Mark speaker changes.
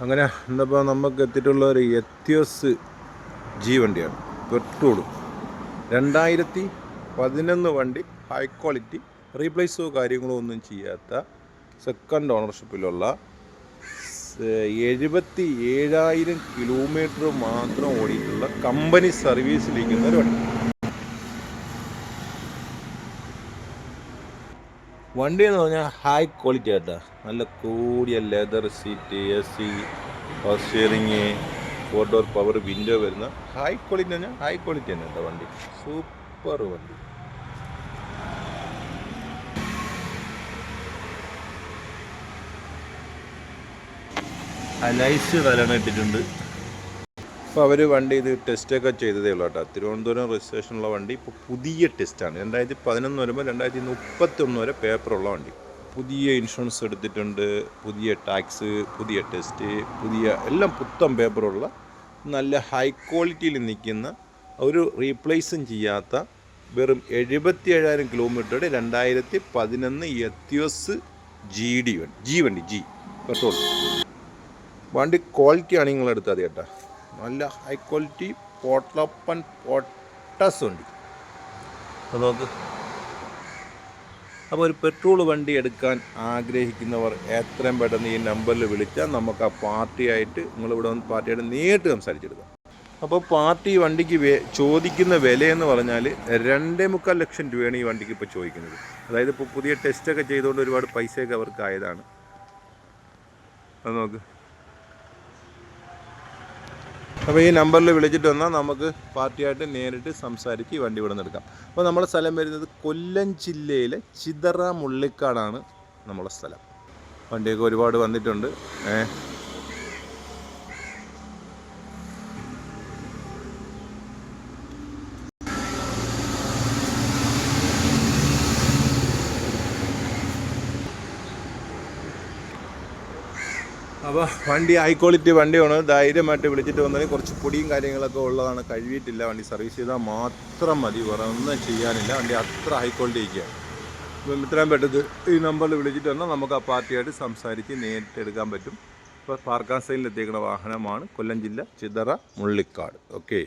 Speaker 1: അങ്ങനെ എന്നപ്പോൾ നമുക്ക് എത്തിയിട്ടുള്ള ഒരു എത്തിയോസ് ജി വണ്ടിയാണ്. പെട്രോളും 2011 വണ്ടി, ഹൈ ക്വാളിറ്റി, റീപ്ലേസോ കാര്യങ്ങളോ ഒന്നും ചെയ്യാത്ത സെക്കൻഡ് ഓണർഷിപ്പിലുള്ള 77,000 കിലോമീറ്റർ മാത്രം ഓടിയിട്ടുള്ള കമ്പനി സർവീസിലിരിക്കുന്ന ഒരു വണ്ടി. വണ്ടി എന്ന് പറഞ്ഞാൽ ഹൈ ക്വാളിറ്റി ആയിട്ടാ. നല്ല കൂടിയ leather seat, AC, power steering, 4 door power window വരുന്ന ഹൈ ക്വാളിറ്റി പറഞ്ഞാൽ ഹൈ ക്വാളിറ്റി തന്നെ കേട്ടോ വണ്ടി. സൂപ്പർ വണ്ടി. അലൈസ് വിലണ് ഇട്ടിട്ടുണ്ട്. അപ്പോൾ അവർ വണ്ടി ഇത് ടെസ്റ്റൊക്കെ ചെയ്തതേ ഉള്ളൂ കേട്ടോ. തിരുവനന്തപുരം രജിസ്ട്രേഷനുള്ള വണ്ടി ഇപ്പോൾ പുതിയ ടെസ്റ്റാണ്. 2011 വരുമ്പോൾ 2031 വരെ പേപ്പറുള്ള വണ്ടി. പുതിയ ഇൻഷുറൻസ് എടുത്തിട്ടുണ്ട്, പുതിയ ടാക്സ്, പുതിയ ടെസ്റ്റ്, പുതിയ എല്ലാം പുത്തൻ പേപ്പറുള്ള നല്ല ഹൈ ക്വാളിറ്റിയിൽ നിൽക്കുന്ന, ഒരു റീപ്ലേസും ചെയ്യാത്ത വെറും 77,000 കിലോമീറ്ററുടെ 2011 എത്തിയോസ് ജി വണ്ടി പെട്രോൾ വണ്ടി. ക്വാളിറ്റിയാണ് നിങ്ങളെടുത്താൽ മതി കേട്ടോ. നല്ല ഹൈ ക്വാളിറ്റി പൊട്ടസ് വണ്ടി. അപ്പോൾ നോക്ക്. അപ്പോൾ ഒരു പെട്രോൾ വണ്ടി എടുക്കാൻ ആഗ്രഹിക്കുന്നവർ എത്രയും പെട്ടെന്ന് ഈ നമ്പറിൽ വിളിച്ചാൽ നമുക്ക് ആ പാർട്ടിയായിട്ട് നിങ്ങളിവിടെ വന്ന് പാർട്ടിയായിട്ട് നേരിട്ട് സംസാരിച്ചെടുക്കാം. അപ്പോൾ പാർട്ടി വണ്ടിക്ക് ചോദിക്കുന്ന വിലയെന്ന് പറഞ്ഞാൽ 2.25 ലക്ഷം രൂപയാണ് ഈ വണ്ടിക്ക് ഇപ്പോൾ ചോദിക്കുന്നത്. അതായത് ഇപ്പോൾ പുതിയ ടെസ്റ്റൊക്കെ ചെയ്തുകൊണ്ട് ഒരുപാട് പൈസയൊക്കെ അവർക്ക് ആയതാണ്. അത് നോക്ക്. അപ്പോൾ ഈ നമ്പറിൽ വിളിച്ചിട്ട് വന്നാൽ നമുക്ക് പാർട്ടിയായിട്ട് നേരിട്ട് സംസാരിച്ച് ഈ വണ്ടി ഇവിടെ നിന്ന് എടുക്കാം. അപ്പോൾ നമ്മുടെ സ്ഥലം വരുന്നത് കൊല്ലം ജില്ലയിലെ ചിതറ മുള്ളിക്കാടാണ് നമ്മുടെ സ്ഥലം. വണ്ടിയൊക്കെ ഒരുപാട് വന്നിട്ടുണ്ട്. അപ്പോൾ വണ്ടി ഹൈ ക്വാളിറ്റി വണ്ടിയാണ്. ധൈര്യമായിട്ട് വിളിച്ചിട്ട് വന്നാൽ കുറച്ച് പൊടിയും കാര്യങ്ങളൊക്കെ ഉള്ളതാണ്, കഴുകിയിട്ടില്ല. വണ്ടി സർവീസ് ചെയ്താൽ മാത്രം മതി, വേറെ ഒന്നും ചെയ്യാനില്ല. വണ്ടി അത്ര ഹൈ ക്വാളിറ്റി ഇരിക്കുകയാണ്. അപ്പം ഇത്രയും പെട്ടെന്ന് ഈ നമ്പറിൽ വിളിച്ചിട്ട് വന്നാൽ നമുക്ക് ആ പാർട്ടിയായിട്ട് സംസാരിച്ച് നേരിട്ട് എടുക്കാൻ പറ്റും. ഇപ്പോൾ പാർക്കാൻ സൈഡിൽ എത്തിക്കുന്ന വാഹനമാണ്. കൊല്ലം ജില്ല ചിതറ മുള്ളിക്കാട്. ഓക്കെ.